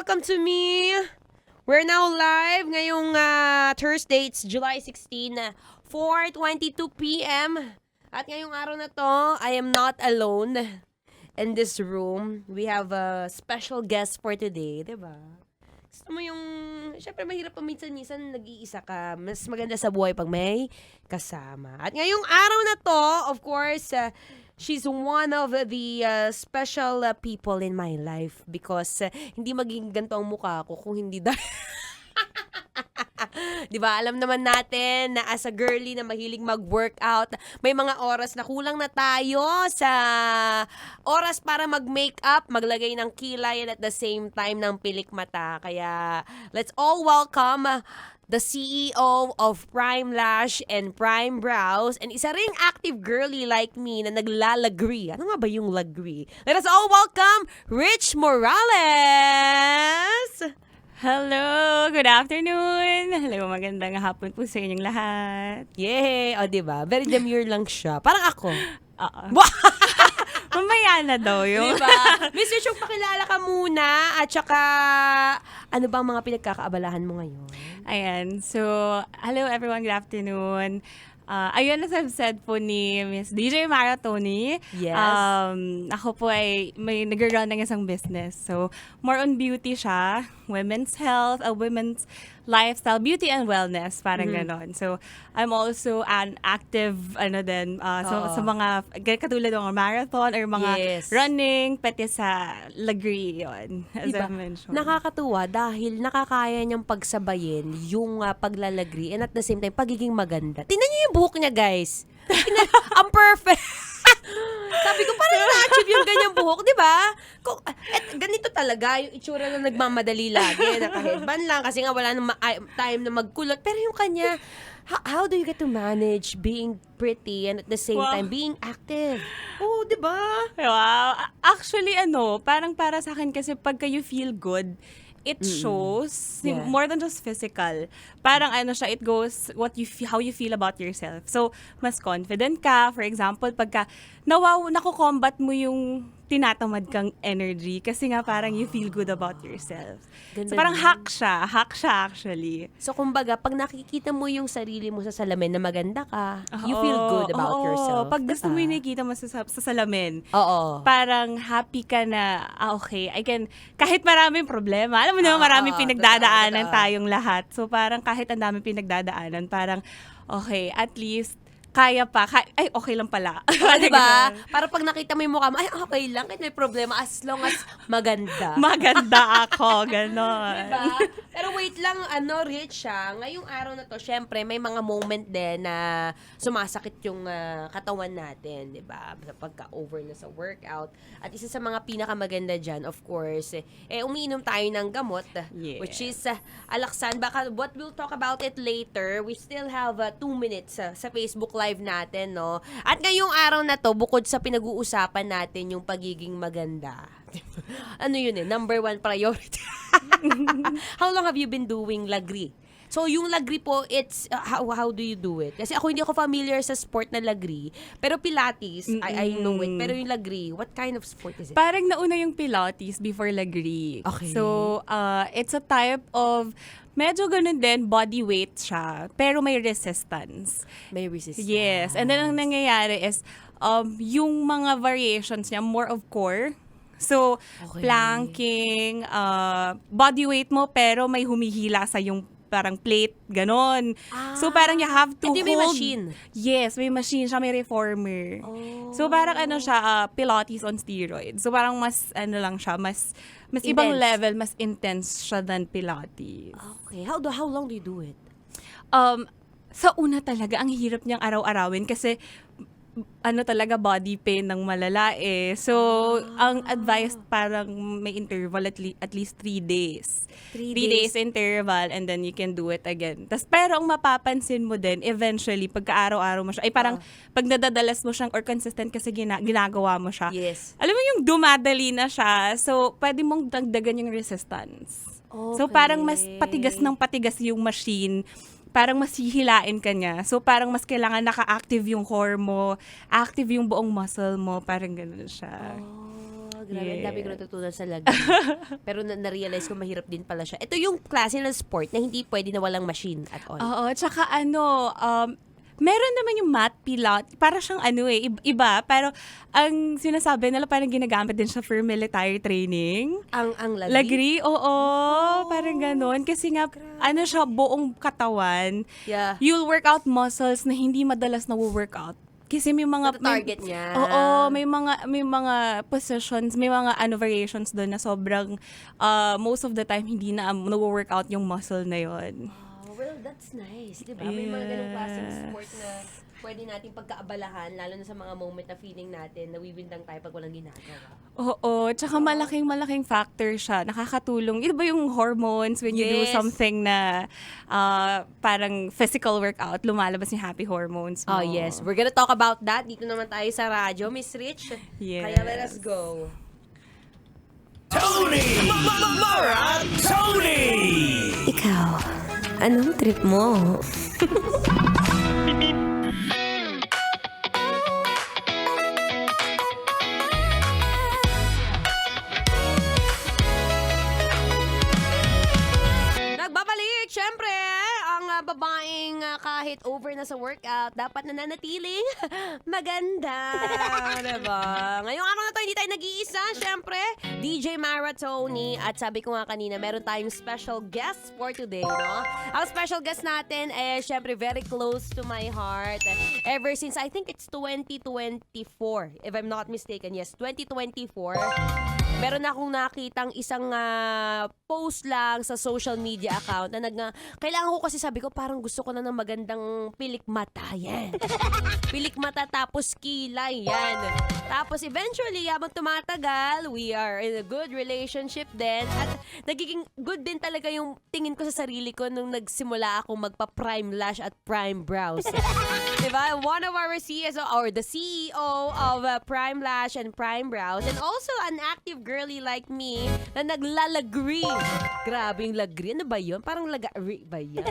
welcome to me. We're now live ngayong Thursday, it's July 16, 4:22 p.m. At ngayong araw na to, I am not alone in this room. We have a special guest for today, diba? Gusto mo yung, syempre mahirap pa minsan nag-iisa ka. Mas maganda sa buhay pag may kasama. At ngayong araw na to, of course, she's one of the special people in my life because hindi magiging ganito ang mukha ko kung hindi dahil... Diba, alam naman natin na as a girly na mahilig mag-workout, may mga oras na kulang na tayo sa oras para mag-makeup, maglagay ng kilay and at the same time ng pilik mata. Kaya let's all welcome the CEO of Prime Lash and Prime Brows and isa ring active girly like me na naglalagri. Ano nga ba yung lagri? Let us all welcome Rich Morales! Hello! Good afternoon! Hello, magandang hapon po sa inyong lahat. Yay! O, diba? Very demure lang siya. Parang ako. Oo. Mamaya na daw yung... Diba? Miss Rich, pakilala ka muna at saka ano ba ang mga pinagkakaabalahan mo ngayon? Ayan. So, hello everyone. Good afternoon. Ayun, as I've said po ni Miss DJ Maratoni, Yes. ako po ay may nag-run ng isang business. So, more on beauty siya, women's health, women's lifestyle, beauty and wellness, parang ganon. So, I'm also an active, sa mga, katulad ng marathon or mga Yes. running, pati sa lagri, yun, as Diba? I mentioned. Nakakatuwa dahil nakakaya niyang pagsabayin yung paglalagri and at the same time, pagiging maganda. Tingnan niyo yung buhok niya, guys. Ang perfect. Sabi ko, parang na-achieve yung ganyang buhok, di ba? Ganito talaga, yung itsura na nagmamadali lagi, naka-headband lang, kasi nga wala nang time na magkulot. Pero yung kanya, how do you get to manage being pretty and at the same Wow. time being active? Oh, di ba? Wow. Actually, parang para sa akin kasi pagka you feel good, it shows Yeah. more than just physical. Parang it goes how you feel about yourself. So, mas confident ka. For example, pagka naku-combat mo yung tinatamad kang energy kasi nga parang you feel good about yourself. Ganda So, parang din. hack siya actually. So, kumbaga, pag nakikita mo yung sarili mo sa salamin na maganda ka, you feel good about yourself. Pag gusto diba? mo yung nakikita mo sa salamin, Oo. parang happy ka na, okay, kahit maraming problema, alam mo naman maraming pinagdadaanan totoo. tayong lahat. So parang kahit ang daming pinagdadaanan, parang, okay, at least, kaya pa, okay lang pala. Diba? Para pag nakita mo yung mukha mo, ay, okay lang, kahit may problema, as long as maganda. Maganda ako, gano'n. Diba? Pero wait lang, Rich, ngayong araw na to, syempre, may mga moment din na sumasakit yung katawan natin, diba? Pagka-over na sa workout. At isa sa mga pinakamaganda dyan, of course, umiinom tayo ng gamot, Yes. which is Alaxan. But we'll talk about it later. We still have 2 minutes sa Facebook Live natin, no? At ngayong araw na to, bukod sa pinag-uusapan natin yung pagiging maganda, ano yun number 1 priority. How long have you been doing lagri? So, yung lagri po, it's, how do you do it? Kasi hindi ako familiar sa sport na lagri. Pero Pilates, I know it. Pero yung lagri, what kind of sport is it? Parang nauna yung Pilates before lagri. Okay. So, it's a type of, medyo ganun din, body weight siya, pero may resistance. May resistance. Yes. And then, ang nangyayari is, yung mga variations niya, more of core. So, Okay. planking, body weight mo, pero may humihila sa yung parang plate, ganon. So, parang you have to Hindi may hold. machine. Yes, may machine siya, may reformer. Oh. So, parang siya, Pilates on steroids. So, parang mas, lang siya, mas ibang Intense. level, mas intense siya than Pilates. Okay. How long do you do it? Sa una talaga, ang hirap niyang araw-arawin kasi talaga body pain ng malala eh. So, ang advice parang may interval at least 3 days. 3 3 days interval and then you can do it again. Pero ang mapapansin mo din, eventually, pagka araw-araw mo siya, ay parang pag nadadalas mo siyang or consistent kasi ginagawa mo siya. Yes. Alam mo yung dumadali na siya, so pwede mong dagdagan yung resistance. So parang mas patigas ng patigas yung machine, parang mas hihilain ka niya. So parang mas kailangan naka-active yung core mo, active yung buong muscle mo, parang gano'n siya. grabe. Ang dami ko Yes. natutunan sa lagay. Pero na-realize ko mahirap din pala siya. Ito yung klase ng sport na hindi pwede na walang machine at all. Oo, tsaka meron naman yung mat pilot. Para siyang iba. Pero ang sinasabi nila parang ginagamit din siya for military training. Ang lagay. Lagri, oo. Parang ganon. Kasi nga, siya, buong katawan. Yeah. You'll work out muscles na hindi madalas na-workout. Kasi may mga... Target niya. Oo, may mga positions, may mga variations doon na sobrang, most of the time, hindi na na-workout yung muscle na yon. Oh, well, that's nice. Diba? May mga ganung klaseng sport na pwede nating pagkaabalahan, lalo na sa mga moment na feeling natin, nawiwindang tayo pag walang ginagawa. Oo, tsaka malaking factor siya. Nakakatulong. Ito ba yung hormones when you do Yes. something na parang physical workout, lumalabas yung happy hormones mo. Oh, yes. We're gonna talk about that. Dito naman tayo sa radyo, Miss Rich. Yes. Kaya let us go. Tony! Mara Tony! Ikaw, anong trip mo? Nagbabalik, syempre, ang babaeng kahit over na sa workout, dapat nananatiling maganda. Diba? Ngayong araw na to, hindi tayo nag-iisa, syempre, DJ Mara Tony. At sabi ko nga kanina, meron tayong special guest for today, no? Ang special guest natin, syempre, very close to my heart. Ever since, I think it's 2024, if I'm not mistaken. Yes, 2024. Meron akong nakitang isang post lang sa social media account na kailangan ko kasi sabi ko parang gusto ko na ng magandang pilik mata yan. Pilik mata tapos kilay yan. Tapos eventually habang tumatagal, we are in a good relationship din at nagiging good din talaga yung tingin ko sa sarili ko nung nagsimula akong magpa-prime lash at prime brows. Diba? One of our CSO or the CEO of Prime Lash and Prime Brows and also an active girly like me na naglalagri. Grabe yung lagri. Ano ba yun? Parang lagari ba yan?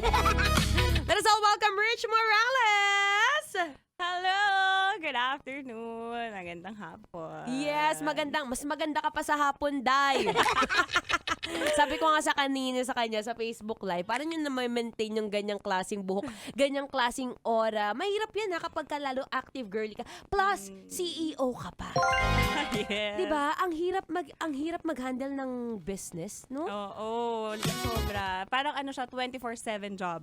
Let us all welcome Rich Morales! Hello! Good afternoon! Magandang hapon. Yes, mas maganda ka pa sa hapon, Day. Sabi ko nga sa kanya sa Facebook Live, parang yun na may maintain yung ganyang klaseng buhok, ganyang klaseng aura. Mahirap yan kapag ka lalo active girly ka. Plus, CEO ka pa. Yes. 'Di ba? Ang hirap mag-handle ng business, no? Oo, sobra. Parang siya, 24/7 job.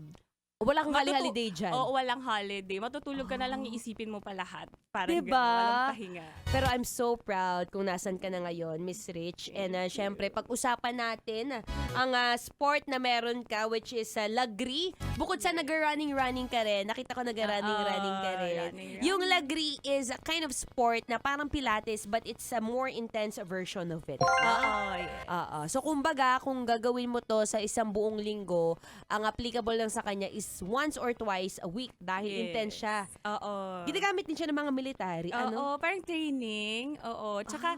Wala kang holiday dyan. Oo, walang holiday. Matutulog ka na lang, iisipin mo pa lahat. Parang Diba? walang pahinga. Pero I'm so proud kung nasan ka na ngayon, Miss Rich. And syempre, pag-usapan natin ang sport na meron ka, which is lagri. Bukod sa nag-running ka rin, nakita ko nag-running ka rin. running. Yung lagri is a kind of sport na parang pilates, but it's a more intense version of it. Oo, yes. So, kumbaga, kung gagawin mo to sa isang buong linggo, ang applicable lang sa kanya is once or twice a week dahil Yes. intense siya. Oo. Ginagamit din siya ng mga military. Ano? Oo, parang training. Oo. Tsaka,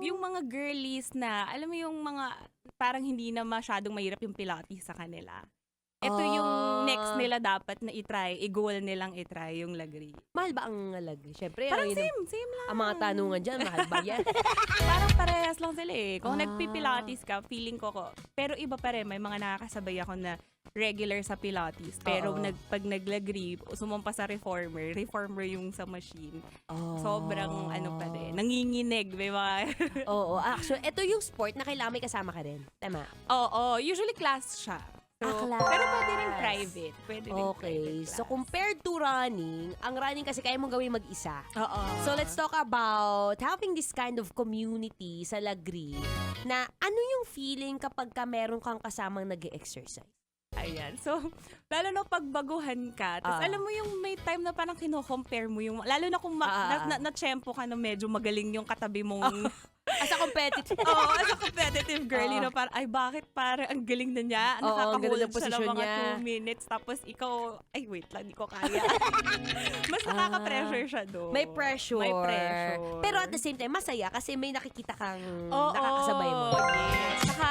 yung mga girlies na, alam mo yung mga, parang hindi na masyadong mahirap yung pilates sa kanila. Ito yung next nila dapat na i-try, i-goal nilang i-try yung lagri. Mahal ba ang lagri? Siyempre, Parang yun same lang. ang mga tanungan dyan, mahal ba yan? Parang parehas lang sila eh. Kung nagpipilates ka, feeling ko. Pero iba pa rin, may mga nakakasabay ako na regular sa pilates. Pero Oo. pag naglagri, sumampa sa reformer yung sa machine. Sobrang pa rin, nanginginig. May mga... Oo, actually, ito yung sport na kailangan may kasama ka rin. Tama? Oo, usually class siya. So, class. pero pwede rin private. Pwede rin Okay. private So, class. compared to running, ang running kasi kaya mong gawin mag-isa. Oo. So, let's talk about having this kind of community sa Lagri na ano yung feeling kapag ka meron kang kasamang nag-exercise? Ayan. So, lalo na pagbaguhan ka. Tapos, alam mo yung may time na parang kino-compare mo yung... Lalo na kung na-tsempo ka na medyo magaling yung katabi mong... As a competitive. Oo, as a competitive girly na parang, ay bakit parang ang galing na niya? Oo, ang ganda ng Nakaka-hold siya ng posisyon mga niya. 2 minutes. Tapos ikaw, ay wait lang, di ko kaya. Mas nakaka-pressure siya doon. May pressure. May pressure. Pero at the same time, masaya kasi may nakikita kang Oo, nakakasabay mo. yes. Saka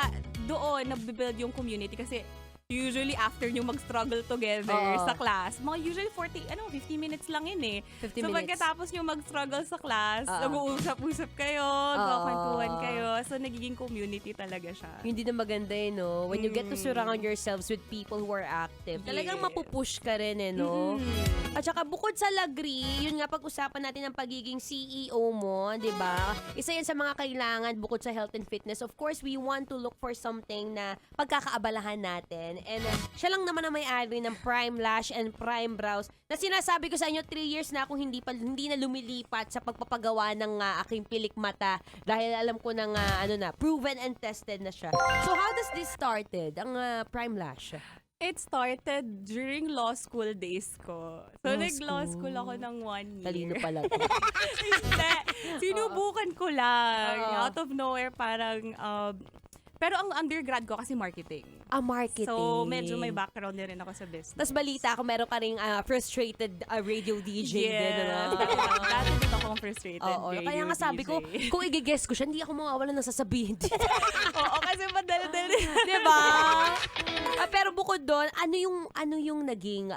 doon, nabibuild yung community kasi usually after nyo mag-struggle together Oo. sa class, mga usually 50 minutes lang yun eh. 50 So minutes. pagkatapos nyo mag-struggle sa class, Oo. nag-uusap-usap kayo, magkakwentuhan kayo. So nagiging community talaga siya. Hindi na maganda eh, no? When you get to surround yourselves with people who are active, talagang Yes. mapupush ka rin eh, no? At saka bukod sa lagri, yun nga pag-usapan natin ang pagiging CEO mo, di ba? Isa yan sa mga kailangan bukod sa health and fitness. Of course, we want to look for something na pagkakaabalahan natin. And siya lang naman ang may-ari ng Prime Lash and Prime Brows na sinasabi ko sa inyo 3 years na akong hindi na lumilipat sa pagpapagawa ng aking pilik mata dahil alam ko nang proven and tested na siya. So how does this started, ang Prime Lash? It started during law school days ko. Law So, nag-law school. school ako ng 1 year. Talino pala. Hindi. Sinubukan ko lang. Oo. Out of nowhere, parang... pero ang undergrad ko kasi marketing. Marketing. So, medyo may background din rin ako sa business. Tapos balita ako, meron ka ring frustrated radio DJ din. Ano? Dati din ako frustrated. Oo, radio kaya nga sabi ko, DJ. kung i-guess ko siya, hindi ako mawawalan ng sasabihin. Oo, kasi madali-dali. Diba? Pero bukod doon, ano yung naging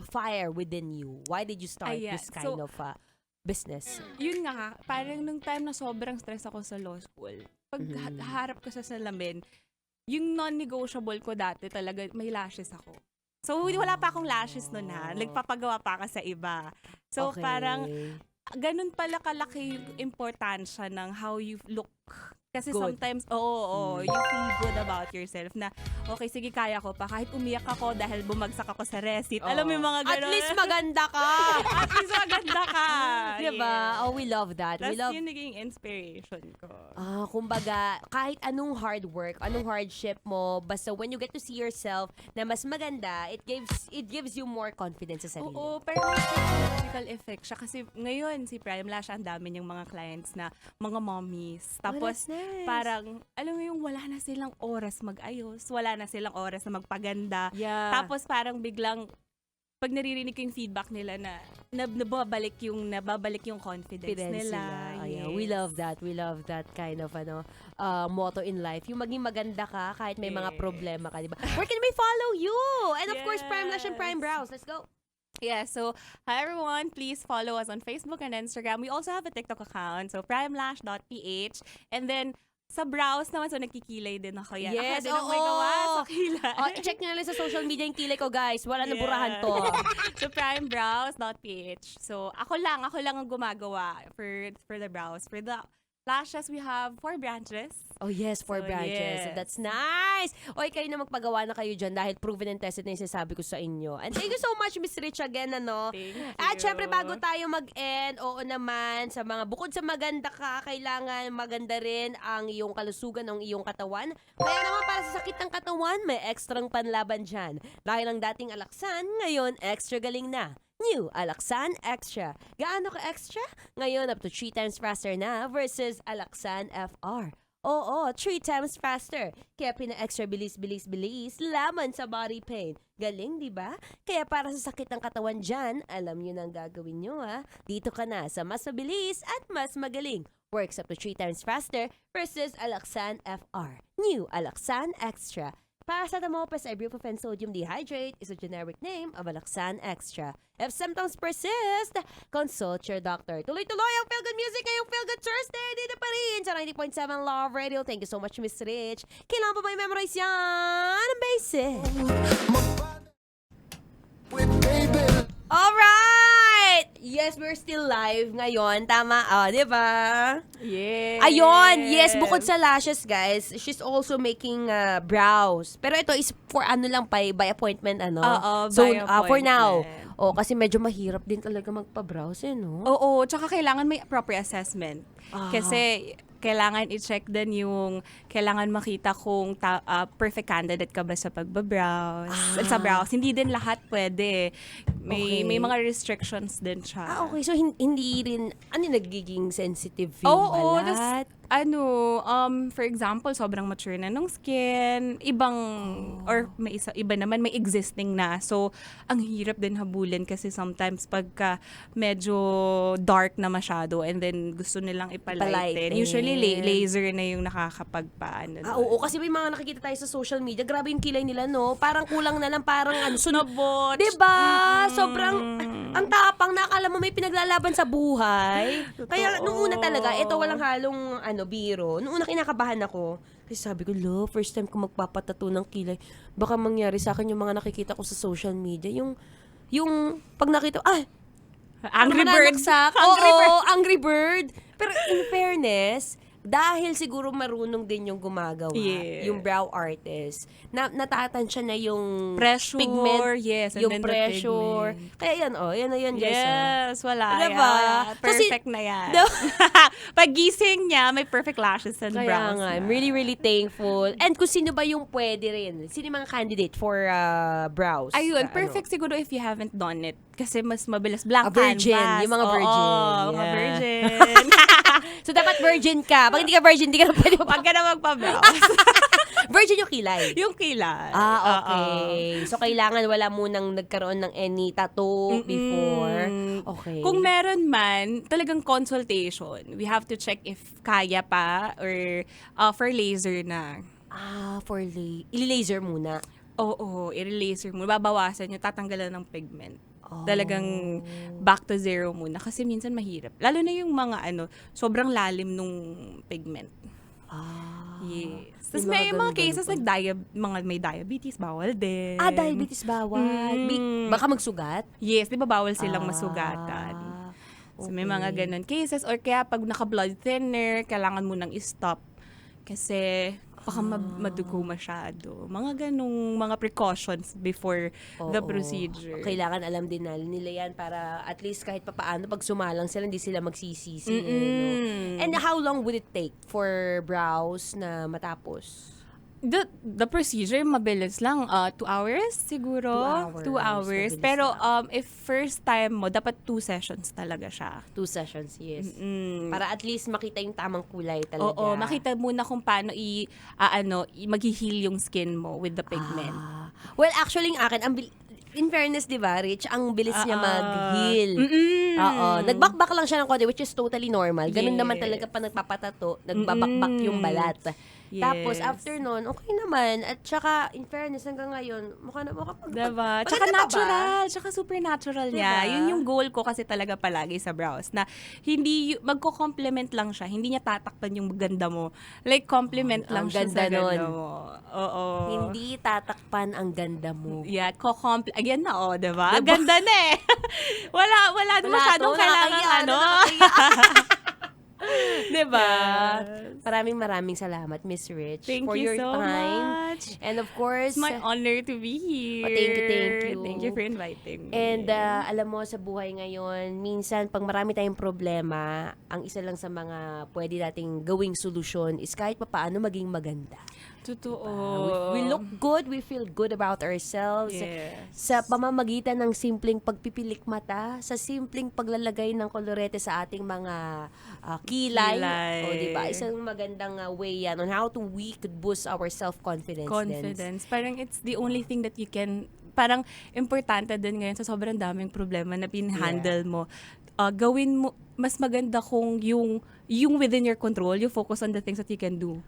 fire within you? Why did you start Ayan, this kind of business? Yun nga, parang nung time na sobrang stress ako sa law school, pag harap ko sa salamin, yung non-negotiable ko dati talaga, may lashes ako. So, wala pa akong lashes noon ha. Nagpapagawa pa ka sa iba. So, Okay. parang, ganun pala kalaki yung importansya ng how you look. Kasi Good. sometimes, you feel good about yourself na, okay, sige, kaya ko pa. Kahit umiyak ako dahil bumagsak ako sa receipt. Alam mo yung mga At ganun. least maganda ka! At least maganda ka. Diba? Yes. Oh, we love that. We Tapos love yun naging inspiration ko. kumbaga, kahit anong hard work, anong hardship mo, basta when you get to see yourself na mas maganda, it gives you more confidence sa sarili. Oo, pero may psychological effect siya. Kasi ngayon, si Prime Lash, ang dami niyang mga clients na mga mommies. Tapos, that's nice. parang, alam mo yung wala na silang oras mag-ayos, wala na silang oras na magpaganda. Yeah. Tapos, parang biglang, pag naririnig ko yung feedback nila na nababalik yung confidence nila. Ayan, Yes. we love that. We love that kind of motto in life. Yung maging maganda ka kahit may mga Yes. problema ka, di ba? Where can we follow you? And of course, Prime Lash and Prime Yes. Brows. Let's go. Yeah, so hi everyone, please follow us on Facebook and Instagram. We also have a TikTok account, so primelash.ph. And then sa brows naman, so nagkikilay din ako yan. Yes, ako din ang may oo. gawa sa kilay. I-check nyo na lang sa social media yung kilay ko, guys. Wala na burahan to. So primebrows.ph. So ako lang ang gumagawa for the brows. For the lashes, we have 4 branches. Oh yes, 4 So, branches. yes. That's nice. Oy, kayo na magpagawa na kayo dyan dahil proven and tested na yung sinasabi ko sa inyo. And thank you so much, Miss Rich, again, ano. Thank At you. syempre, bago tayo mag-end, oo naman, sa mga, bukod sa maganda ka, kailangan maganda rin ang iyong kalusugan ng iyong katawan. Kaya naman, para sa sakit ng katawan, may ekstrang panlaban dyan. Dahil ang dating Alaxan, ngayon, extra galing na. New Alaxan Extra. Gaano ka extra? Ngayon, up to 3 times faster na versus Alaxan FR. Oo, 3 times faster. Kaya pina-extra bilis, laman sa body pain. Galing, di ba? Kaya para sa sakit ng katawan dyan, alam nyo na ang gagawin nyo, ha? Dito ka na sa mas mabilis at mas magaling. Works up to 3 times faster versus Alaxan FR. New Alaxan Extra. Paracetamol plus ibuprofen sodium dehydrate is a generic name of Alaxan Extra. If symptoms persist, consult your doctor. Tuloy-tuloy ang Feel Good Music ngayong Feel Good Thursday. Dito pa rin sa 90.7 Love Radio. Thank you so much, Miss Rich. Kailangan pa ba i-memorize yan? Ang basic. Alright! Yes, we're still live ngayon. Tama, di ba? Yes. Ayun, yes, bukod sa lashes, guys, she's also making brows. Pero ito is for ano lang, by appointment, ano? Oo, So, by for now. appointment. Kasi medyo mahirap din talaga magpa-brows, no? Oo, tsaka kailangan may proper assessment. Ah. Kasi kailangan i-check din yung, kailangan makita kung perfect candidate ka ba sa pagbabrows. Sa brows, hindi din lahat pwede. Okay. May mga restrictions din siya. Okay. So, hindi rin, nagiging sensitive Oo, yung balat? For example, sobrang mature na nung skin, or iba naman may existing na. So, ang hirap din habulin kasi sometimes pagka medyo dark na masyado and then gusto nilang ipalighten. Ipalighten. Usually, laser na yung nakakapagpaano. Oo, kasi may mga nakikita tayo sa social media, grabe yung kilay nila, no? Parang kulang na lang, parang sunobot. Diba? Sobrang, ang tapang na akala mo may pinaglalaban sa buhay. Kaya, nung una talaga, ito walang halong, biro. Nung una kinakabahan ako, kasi sabi ko, first time ko magpapatato ng kilay. Baka mangyari sa akin yung mga nakikita ko sa social media. Yung pag nakita, Angry Bird. Angry Bird. Pero in fairness, dahil siguro marunong din yung gumagawa, Yeah. yung brow artist, natatansya na yung Pressure, pigment, yes, and yung then the pressure. pigment. Kaya yan guys. Yes, wala. Diba? Perfect na yan. Pag gising niya, may perfect lashes and Kaya brows nga, na. I'm really, really thankful. And kung sino ba yung pwede rin? Sino yung mga candidate for brows? Ayun, perfect siguro if you haven't done it. Kasi mas mabilis blank virgin. canvas. Yung mga virgin. Oo, mga Yeah. virgin. So, dapat virgin ka. Pag hindi ka virgin, hindi ka na pwede Huwag ka na magpa-brows. Virgin yung kilay. Yung kilay. Okay. So, kailangan wala munang nagkaroon ng any tattoo before. Okay. Kung meron man, talagang consultation. We have to check if kaya pa or for laser na. Ili-laser muna. Oo, i-laser mo. Babawasan yung tatanggalan ng pigment. Talagang back to zero muna. Kasi minsan mahirap. Lalo na yung mga sobrang lalim nung pigment. Yes. Tapos may mga cases may diabetes, bawal din. Diabetes bawal. Baka magsugat? Yes, di ba bawal silang masugatan? So may mga ganun cases. Or kaya pag naka-blood thinner, kailangan mo nang i-stop. Kasi baka madugo masyado. Mga ganung mga precautions before the procedure. Kailangan alam din nila yan para at least kahit papaano pag sumalang sila, hindi sila magsisisi. And how long would it take for brows na matapos? The procedure, mabilis lang. 2 hours siguro. 2 hours. Mabilis Pero lang. if first time mo, dapat 2 sessions talaga siya. 2 sessions, yes. Para at least makita yung tamang kulay talaga. Oo, makita muna kung paano mag-heal yung skin mo with the pigment. Well, actually, yung akin, in fairness, di ba, Rich, ang bilis niya mag-heal. Oo. Nagbakbak lang siya ng konti, which is totally normal. Ganun naman talaga pa nagpapatato, nagbabakbak yung balat. Yes. Tapos, after nun, okay naman. At saka, in fairness, hanggang ngayon, mukha Diba? Tsaka natural. Tsaka super natural niya. Diba? Yun yung goal ko kasi talaga palagi sa brows. Na magko-complement lang siya. Hindi niya tatakpan yung ganda mo. Like, complement lang ang siya ganda sa ganda nun. mo. Oo. Hindi tatakpan ang ganda mo. Yeah, again na, diba? Diba? Ganda na eh. wala na masyadong kailangan Diba? Maraming salamat, Miss Rich, Thank for you your so time. much. And of course, It's my honor to be here. Thank you. Thank you for inviting me. And alam mo, sa buhay ngayon, minsan, pag marami tayong problema, ang isa lang sa mga pwede nating gawing solusyon is kahit papaano maging maganda. Totoo. We look good, we feel good about ourselves. Yes. Sa pamamagitan ng simpleng pagpipilik mata, sa simpleng paglalagay ng kolorete sa ating mga kilay. O, diba? Isang magandang way yan on how we could boost our self-confidence. Parang it's the only thing that you can, parang importante din ngayon sa sobrang daming problema na pinhandle mo. Gawin mo, mas maganda kung yung within your control, you focus on the things that you can do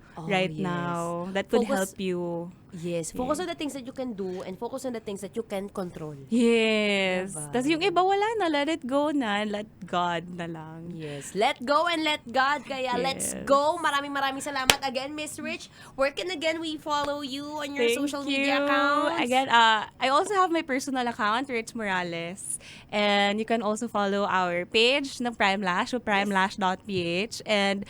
now. That could help you. Yes. Focus on the things that you can do and focus on the things that you can control. Yes. Diba? Tapos yung iba, wala na. Let it go na. Let God na lang. Yes. Let go and let God. Kaya let's go. Maraming salamat again, Miss Rich. Where can again we follow you on your social media accounts? Again, I also have my personal account, Rich Morales. And you can also follow our page ng Prime Lash, so primelash.ph. And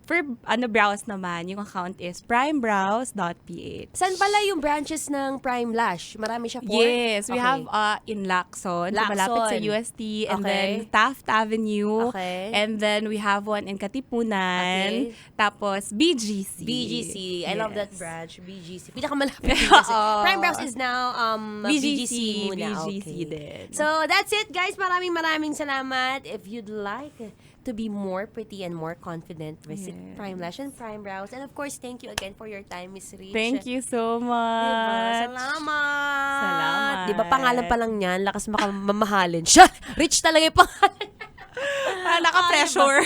for brows naman, yung account is primebrows.ph. Saan pala yung branches ng Prime Lash? Marami siya po? Yes, we Okay. have in Lacson, so malapit sa UST, and Okay. then Taft Avenue, Okay. and then we have one in Katipunan, Okay. tapos BGC. BGC. I love that Yes. branch. BGC. Pinakamalapit din kasi. Oo. Prime Brows is now BGC muna. BGC Okay. din. So, that's it, guys. Maraming salamat. If you'd like to be more pretty and more confident, visit Prime Lash and Prime Brows. And of course, thank you again for your time, Miss Rich. Thank you so Diba? much. Salamat! Salamat. Diba, pangalan pa lang yan, lakas mamahalin. Siya! Rich talaga yung pangalan. Naka-pressure.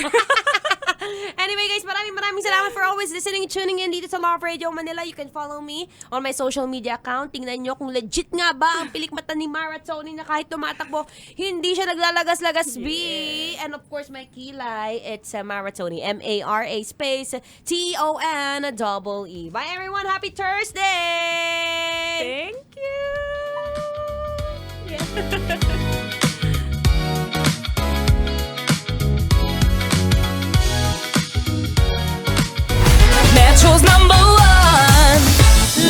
Anyway guys, maraming salamat for always listening and tuning in dito sa Love Radio Manila. You can follow me on my social media account. Tingnan nyo kung legit nga ba ang pilik mata ni Mara Tony na kahit tumatakbo, hindi siya naglalagas-lagas, B. And of course, my kilay, it's Mara Tony. M-A-R-A space T-O-N-E-E. Bye everyone! Happy Thursday! Thank you. Metro's #1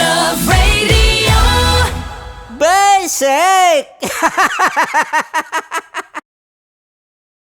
Love Radio. Basic.